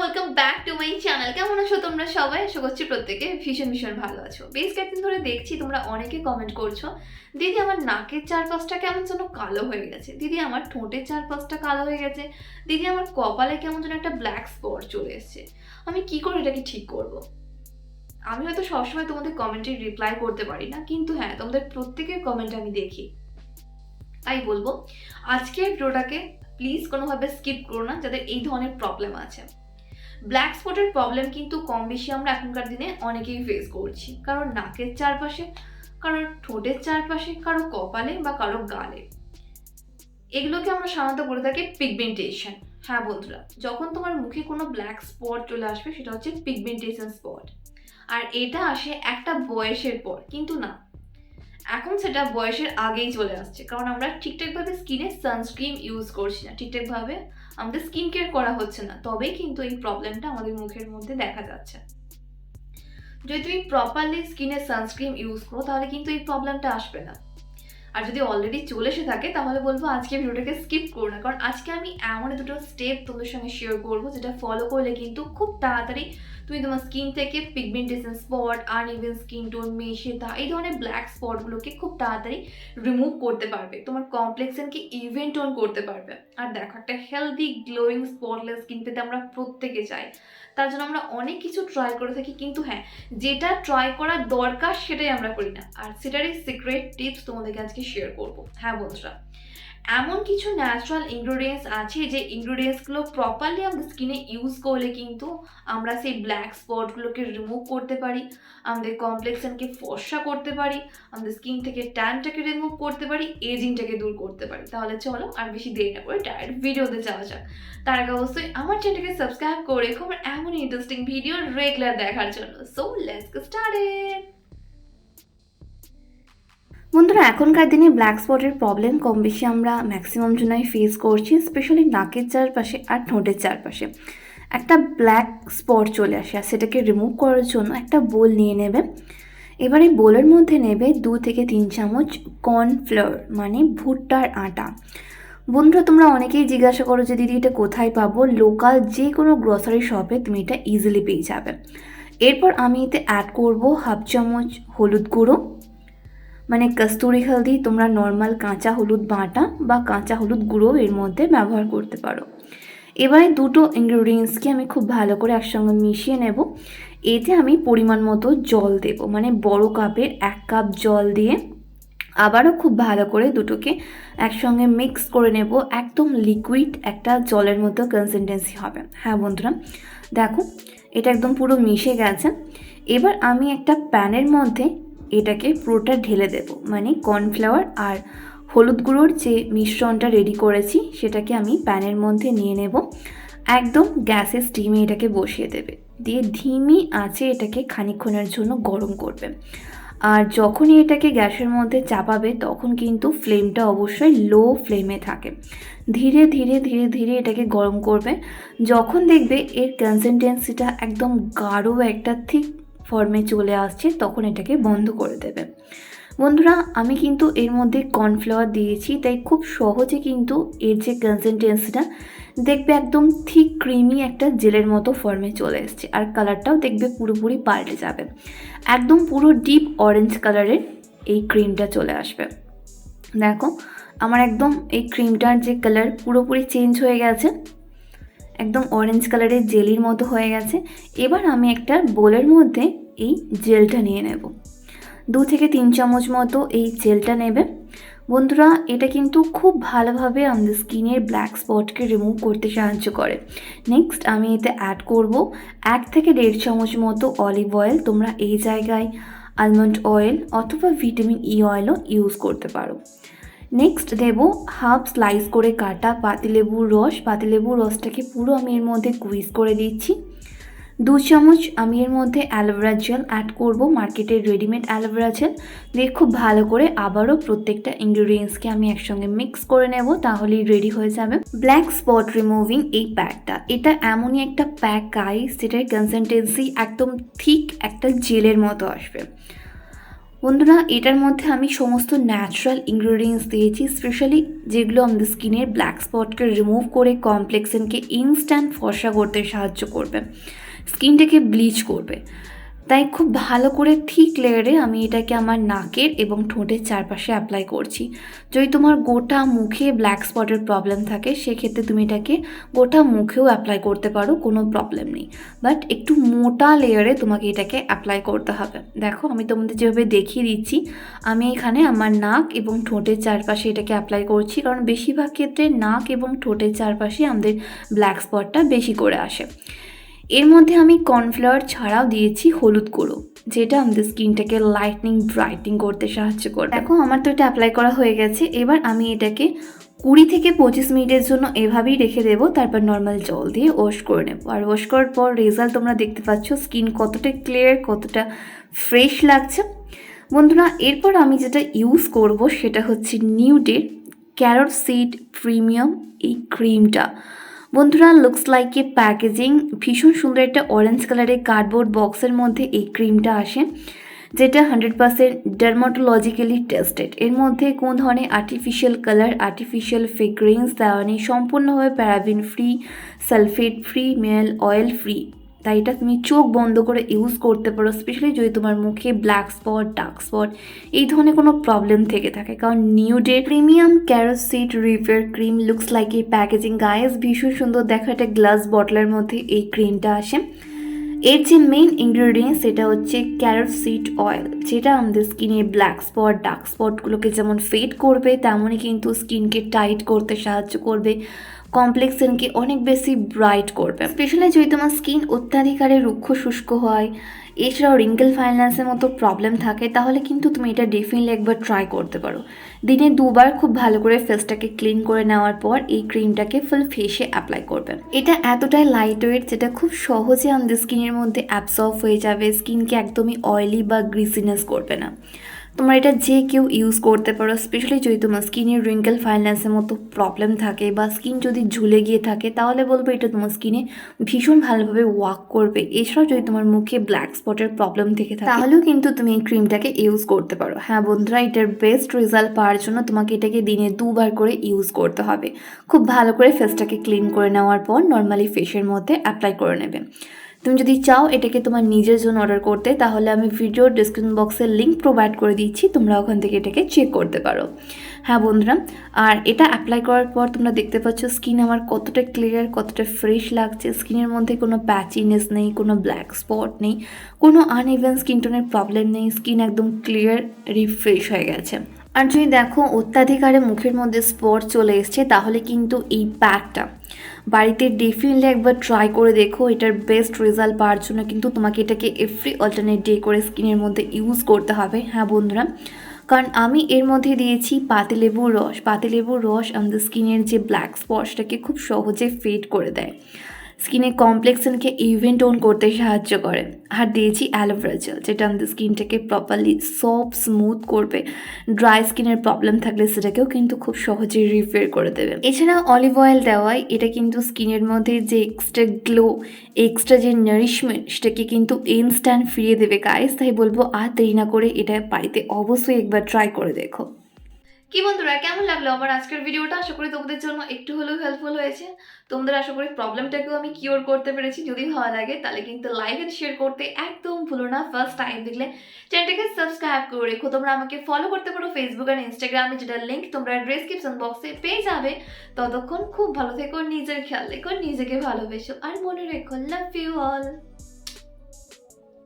Welcome back to my channel. কেমন আছো তোমরা সবাই? আশা করছি প্রত্যেকে ভীষণ ভালো আছো। বেশ কয়েকদিন ধরে দেখছি তোমরা অনেকে কমেন্ট করছো, দিদি আমার নাকের চারপাশটা কেমন যেন কালো হয়ে গেছে, দিদি আমার ঠোঁটের চারপাশটা কালো হয়ে গেছে, দিদি আমার কপালে কেমন যেন একটা ব্ল্যাক স্পট চলে এসছে, আমি কি করে এটাকে ঠিক করব? আমি হয়তো সবসময় তোমাদের কমেন্টে রিপ্লাই করতে পারি না, কিন্তু হ্যাঁ, তোমাদের প্রত্যেকের কমেন্ট আমি দেখি। তাই বলবো আজকের ভিডিওটাকে প্লিজ কোনোভাবে স্কিপ করো না যাদের এই ধরনের প্রবলেম আছে। ব্ল্যাক স্পটের প্রবলেম কিন্তু কম বেশি আমরা এখনকার দিনে অনেকেই ফেস করছি, কারোর নাকের চারপাশে, কারোর ঠোঁটের চারপাশে, কারো কপালে বা কারো গালে। এগুলোকে আমরা সাধারণত বলে থাকি পিগমেন্টেশন। হ্যাঁ বন্ধুরা, যখন তোমার মুখে কোনো ব্ল্যাক স্পট চলে আসবে সেটা হচ্ছে পিগমেন্টেশন স্পট। আর এটা আসে একটা বয়সের পর, কিন্তু না, এখন সেটা বয়সের আগেই চলে আসছে, কারণ আমরা ঠিকঠাকভাবে স্কিনে সানস্ক্রিন ইউজ করছি না, ঠিকঠাকভাবে আমাদের স্কিন কেয়ার করা হচ্ছে না, তবেই কিন্তু এই প্রবলেমটা আমাদের মুখের মধ্যে দেখা যাচ্ছে। যদি তুমি প্রপারলি স্কিনে সানস্ক্রিন ইউজ করো তাহলে কিন্তু এই প্রবলেমটা আসবে না। আর যদি অলরেডি চলে এসে থাকে তাহলে বলবো আজকে ভিডিওটাকে স্কিপ করো না, কারণ আজকে আমি এমন দুটো স্টেপ তোমাদের সঙ্গে শেয়ার করবো যেটা ফলো করলে কিন্তু খুব তাড়াতাড়ি তুমি তোমার স্কিন থেকে pigmentation spot, uneven skin tone, মেশেতা, এই ধরনের ব্ল্যাক স্পটগুলোকে খুব তাড়াতাড়ি রিমুভ করতে পারবে, তোমার কমপ্লেক্সনকে ইভেন টোন করতে পারবে। আর দেখো, একটা হেলদি গ্লোয়িং স্পটলেস স্কিন পেতে আমরা প্রত্যেকে চাই, তার জন্য আমরা অনেক কিছু ট্রাই করে থাকি, কিন্তু হ্যাঁ, যেটা ট্রাই করা দরকার সেটাই আমরা করি না। আর সেটারই সিক্রেট টিপস তোমাদেরকে আজকে শেয়ার করবো। হ্যাঁ বন্ধুরা, এমন কিছু ন্যাচারাল ইনগ্রিডিয়েন্টস আছে যে ইনগ্রিডিয়েন্টসগুলো প্রপারলি আমাদের স্কিনে ইউজ করলে কিন্তু আমরা সেই ব্ল্যাক স্পটগুলোকে রিমুভ করতে পারি, আমাদের কমপ্লেক্সনকে ফর্সা করতে পারি, আমাদের স্কিন থেকে ট্যানটাকে রিমুভ করতে পারি, এজিংটাকে দূর করতে পারি। তাহলে চলো আর বেশি দেরি না করে ডাইরেক্ট ভিডিওতে যাওয়া যাক। তার আগে অবশ্যই আমার চ্যানেলটাকে সাবস্ক্রাইব করে রেখো আমার এমন ইন্টারেস্টিং ভিডিও রেগুলার দেখার জন্য। So let's get started. বন্ধুরা, এখনকার দিনে ব্ল্যাক স্পটের প্রবলেম কম বেশি আমরা ম্যাক্সিমাম জনাই ফেস করছি, স্পেশালি নাকের চারপাশে আর ঠোঁটের চারপাশে একটা ব্ল্যাক স্পট চলে আসে। আর সেটাকে রিমুভ করার জন্য একটা বোল নিয়ে নেবে। এবার এই বোলের মধ্যে নেবে 2 থেকে 3 চামচ কর্নফ্লাওয়ার, মানে ভুট্টার আটা। বন্ধুরা, তোমরা অনেকেই জিজ্ঞাসা করো যে দিদি এটা কোথায় পাবো? লোকাল যে কোনো গ্রসারি শপে তুমি এটা ইজিলি পেয়ে যাবে। এরপর আমি এতে অ্যাড করব 1/2 চামচ হলুদ গুঁড়ো, মানে কস্তুরি হলদি। তোমরা নর্মাল কাঁচা হলুদ বাটা বা কাঁচা হলুদ গুঁড়ো এর মধ্যে ব্যবহার করতে পারো। এবারে দুটো ইনগ্রিডিয়েন্টসকে আমি খুব ভালো করে একসঙ্গে মিশিয়ে নেব। এতে আমি পরিমাণ মতো জল দেব, মানে বড় কাপের 1 কাপ জল দিয়ে আবারও খুব ভালো করে দুটোকে একসঙ্গে মিক্স করে নেব। একদম লিকুইড একটা জলের মতো কনসিস্টেন্সি হবে। হ্যাঁ বন্ধুরা, দেখো এটা একদম পুরো মিশে গেছে। এবার আমি একটা প্যানের মধ্যে এটাকে পুরোটা ঢেলে দেব, মানে কর্নফ্লাওয়ার আর হলুদ গুঁড়োর যে মিশ্রণটা রেডি করেছি সেটাকে আমি প্যানের মধ্যে নিয়ে নেব। একদম গ্যাসের স্টিমে এটাকে বসিয়ে দেবে, দিয়ে ধিমি আঁচে এটাকে খানিকক্ষণের জন্য গরম করবে। আর যখনই এটাকে গ্যাসের মধ্যে চাপাবে তখন কিন্তু ফ্লেমটা অবশ্যই লো ফ্লেমে থাকে। ধীরে ধীরে ধীরে ধীরে এটাকে গরম করবে। যখন দেখবে এর কনসিস্টেন্সিটা একদম গাঢ় একটা থিক ফর্মে চলে আসছে তখন এটাকে বন্ধ করে দেবে। বন্ধুরা, আমি কিন্তু এর মধ্যে কর্নফ্লাওয়ার দিয়েছি, তাই খুব সহজে কিন্তু এর যে কনসিস্টেন্সিটা দেখবে একদম থিক ক্রিমি একটা জেলের মতো ফর্মে চলে এসছে। আর কালারটাও দেখবে পুরোপুরি পাল্টে যাবে, একদম পুরো ডিপ অরেঞ্জ কালারের এই ক্রিমটা চলে আসবে। দেখো আমার একদম এই ক্রিমটার যে কালার পুরোপুরি চেঞ্জ হয়ে গেছে, একদম অরেঞ্জ কালারের জেলির মতো হয়ে গেছে। এবার আমি একটা বোলের মধ্যে এই জেলটা নিয়ে নেব। 2 থেকে 3 চামচ মতো এই জেলটা নেবে। বন্ধুরা, এটা কিন্তু খুব ভালোভাবে আমাদের স্কিনের ব্ল্যাক স্পটকে রিমুভ করতে সাহায্য করে। নেক্সট আমি এতে অ্যাড করব 1 থেকে 1.5 চামচ মতো অলিভ অয়েল। তোমরা এই জায়গায় আলমন্ড অয়েল অথবা ভিটামিন ই অয়েলও ইউজ করতে পারো। নেক্সট দেব হাফ স্লাইস করে কাটা পাতিলেবুর রস। পাতিলেবুর রসটাকে পুরো আমি এর মধ্যে কুইজ করে দিচ্ছি। 2 চামচ আমি এর মধ্যে অ্যালোভেরা জেল অ্যাড করব, মার্কেটের রেডিমেড অ্যালোভেরা জেল দিয়ে খুব ভালো করে আবারও প্রত্যেকটা ইনগ্রিডিয়েন্টসকে আমি একসঙ্গে মিক্স করে নেব, তাহলেই রেডি হয়ে যাবে ব্ল্যাক স্পট রিমুভিং এই প্যাকটা। এটা এমনই একটা প্যাক গাইস যেটার কনসিস্টেন্সি একদম ঠিক একটা জেলের মতো আসবে। বন্ধুরা এটার মধ্যে আমি সমস্ত ন্যাচারাল ইনগ্রেডিয়েন্টস দিয়েছি, স্পেশালি যেগুলো আমাদের স্কিনের ব্ল্যাক স্পটকে রিমুভ করে কমপ্লেক্সনকে ইনস্ট্যান্ট ফর্সা করতে সাহায্য করবে, স্কিনটাকে ব্লিচ করবে। তাই খুব ভালো করে থিক লেয়ারে আমি এটাকে আমার নাকের এবং ঠোঁটের চারপাশে অ্যাপ্লাই করছি। যদি তোমার গোটা মুখে ব্ল্যাক স্পটের প্রবলেম থাকে সেক্ষেত্রে তুমি এটাকে গোটা মুখেও অ্যাপ্লাই করতে পারো, কোনো প্রবলেম নেই। বাট একটু মোটা লেয়ারে তোমাকে এটাকে অ্যাপ্লাই করতে হবে। দেখো আমি তোমাদের যেভাবে দেখিয়ে দিচ্ছি, আমি এখানে আমার নাক এবং ঠোঁটের চারপাশে এটাকে অ্যাপ্লাই করছি, কারণ বেশিরভাগ ক্ষেত্রে নাক এবং ঠোঁটের চারপাশে আমাদের ব্ল্যাক স্পটটা বেশি করে আসে। এর মধ্যে আমি কর্নফ্লাওয়ার ছাড়াও দিয়েছি হলুদ গুঁড়ো, যেটা আমাদের স্কিনটাকে লাইটনিং ব্রাইটনিং করতে সাহায্য করবে। দেখো আমার তো এটা অ্যাপ্লাই করা হয়ে গেছে। এবার আমি এটাকে 20 থেকে 25 মিনিটের জন্য এভাবেই রেখে দেবো, তারপর নর্মাল জল দিয়ে ওয়াশ করে নেবো। আর ওয়াশ করার পর রেজাল্ট তোমরা দেখতে পাচ্ছ, স্কিন কতটা ক্লিয়ার, কতটা ফ্রেশ লাগছে। বন্ধুরা এরপর আমি যেটা ইউজ করব সেটা হচ্ছে নিউডের ক্যারট সিড প্রিমিয়াম এই ক্রিমটা। বন্ধুরা লুকস লাইক এ প্যাকেজিং, ভীষণ সুন্দর একটা অরেঞ্জ কালারের কার্ডবোর্ড বক্সের মধ্যে এই ক্রিমটা আসে, যেটা 100% ডার্মাটোলজিক্যালি টেস্টেড। এর মধ্যে কোন ধরনের আর্টিফিশিয়াল কালার, আর্টিফিশিয়াল ফ্রেগ্রেন্স দেওয়া নেই, সম্পূর্ণভাবে প্যারাবিন ফ্রি, সালফেট ফ্রি, মেল অয়েল ফ্রি। তাই এটা তুমি চোখ বন্ধ করে ইউজ করতে পারো, স্পেশালি যদি তোমার মুখে ব্ল্যাক স্পট, ডার্ক স্পট এই ধরনের কোনো প্রবলেম থেকে থাকে। কারণ নিউডের premium carrot seed repair cream looks like এই প্যাকেজিং গাইস, ভীষণ সুন্দর দেখা একটা গ্লাস বটলের মধ্যে এই ক্রিমটা আসে। এর যে মেইন ইনগ্রেডিয়েন্টস সেটা হচ্ছে ক্যারট সিড অয়েল, যেটা আমাদের স্কিনে ব্ল্যাক স্পট, ডার্ক স্পটগুলোকে যেমন ফেড করবে তেমনই কিন্তু স্কিনকে টাইট করতে সাহায্য করবে, কমপ্লেক্সনকে অনেক বেশি ব্রাইট করবে। স্পেশালি যদি তোমার স্কিন অত্যাধিকারে রুক্ষ শুষ্ক হয়, এছাড়াও রিঙ্কেল ফাইন্যান্সের মতো প্রবলেম থাকে, তাহলে কিন্তু তুমি এটা ডেফিনেটলি একবার ট্রাই করতে পারো। দিনে 2 বার খুব ভালো করে ফেসটাকে ক্লিন করে নেওয়ার পর এই ক্রিমটাকে ফুল ফেসে অ্যাপ্লাই করবে। এটা এতটাই লাইট ওয়েট যেটা খুব সহজে আমাদের স্কিনের মধ্যে অ্যাবসর্ব হয়ে যাবে, স্কিনকে একদমই অয়েলি বা গ্রিসিনেস করবে না। তোমরা এটা যে কেউ ইউজ করতে পারো, স্পেশালি যদি তোমার স্কিনের রিঙ্কেল ফাইন্যান্সের মতো প্রবলেম থাকে বা স্কিন যদি ঝুলে গিয়ে থাকে, তাহলে বলবো এটা তোমার স্কিনে ভীষণ ভালোভাবে ওয়ার্ক করবে। এছাড়াও যদি তোমার মুখে ব্ল্যাক স্পটের প্রবলেম থেকে থাকে তাহলেও কিন্তু তুমি এই ক্রিমটাকে ইউজ করতে পারো। হ্যাঁ বন্ধুরা, এটার বেস্ট রেজাল্ট পাওয়ার জন্য তোমাকে এটাকে দিনে 2 বার করে ইউজ করতে হবে। খুব ভালো করে ফেসটাকে ক্লিন করে নেওয়ার পর নর্মালি ফেসের মধ্যে অ্যাপ্লাই করে নেবে। তুমি যদি চাও এটাকে তোমার নিজের জন্য অর্ডার করতে, তাহলে আমি ভিডিওর ডিসক্রিপশন বক্সে লিঙ্ক প্রোভাইড করে দিচ্ছি, তোমরা ওখান থেকে এটাকে চেক করতে পারো। হ্যাঁ বন্ধুরা, আর এটা অ্যাপ্লাই করার পর তোমরা দেখতে পাচ্ছ স্কিন আমার কতটা ক্লিয়ার, কতটা ফ্রেশ লাগছে। স্কিনের মধ্যে কোনো প্যাচিনেস নেই, কোনো ব্ল্যাক স্পট নেই, কোনো আনইভেন স্কিন টোনের প্রবলেম নেই। স্কিন একদম ক্লিয়ার, রিফ্রেশ হয়ে গেছে। আর যদি দেখো অত্যাধিকারে মুখের মধ্যে স্পট চলে এসছে, তাহলে কিন্তু এই প্যাকটা বাড়িতে ডেফিনেটলি একবার ট্রাই করে দেখো। এটার বেস্ট রেজাল্ট পাওয়ার জন্য কিন্তু তোমাকে এটাকে এভরি অল্টারনেট ডে করে স্কিনের মধ্যে ইউজ করতে হবে। হ্যাঁ বন্ধুরা, কারণ আমি এর মধ্যে দিয়েছি পাতিলেবুর রস। পাতিলেবুর রস আমাদের স্কিনের যে ব্ল্যাক স্পটটাকে খুব সহজে ফেড করে দেয়, স্কিনে কমপ্লেক্সনকে ইভেন টোন করতে সাহায্য করে। আর দিয়েছি অ্যালোভেরা জেল, যেটা আমাদের স্কিনটাকে প্রপারলি সফট স্মুথ করবে। ড্রাই স্কিনের প্রবলেম থাকলে সেটাকেও কিন্তু খুব সহজে রিপেয়ার করে দেবে। এছাড়া অলিভ অয়েল দেওয়ায় এটা কিন্তু স্কিনের মধ্যে যে এক্সট্রা গ্লো, এক্সট্রা যে নারিশমেন্ট সেটাকে কিন্তু ইনস্ট্যান্ট ফিরিয়ে দেবে গাইস। তাই বলবো আর দেরি না করে এটা বাড়িতে অবশ্যই একবার ট্রাই করে দেখো। কি বন্ধুরা, কেমন লাগলো আমার আজকের ভিডিওটা? আশা করি তোমাদের জন্য একটু হলেও হেল্পফুল হয়েছে। তোমাদের আশা করি প্রবলেমটাকেও আমি কিওর করতে পেরেছি। যদি ভালো লাগে তাহলে কিন্তু লাইক এন্ড শেয়ার করতে একদম ভুলো না। ফার্স্ট টাইম দেখলে চ্যানেলটাকে সাবস্ক্রাইব করে রেখো। তোমরা আমাকে ফলো করতে পারো ফেসবুক আর ইনস্টাগ্রামে, যেটা লিঙ্ক তোমরা ডেসক্রিপশন বক্সে পেয়ে যাবে। ততক্ষণ খুব ভালো থেকো, নিজের খেয়াল রেখো, নিজেকে ভালোবেসো, আর মনে রেখো লাভ ইউ অল।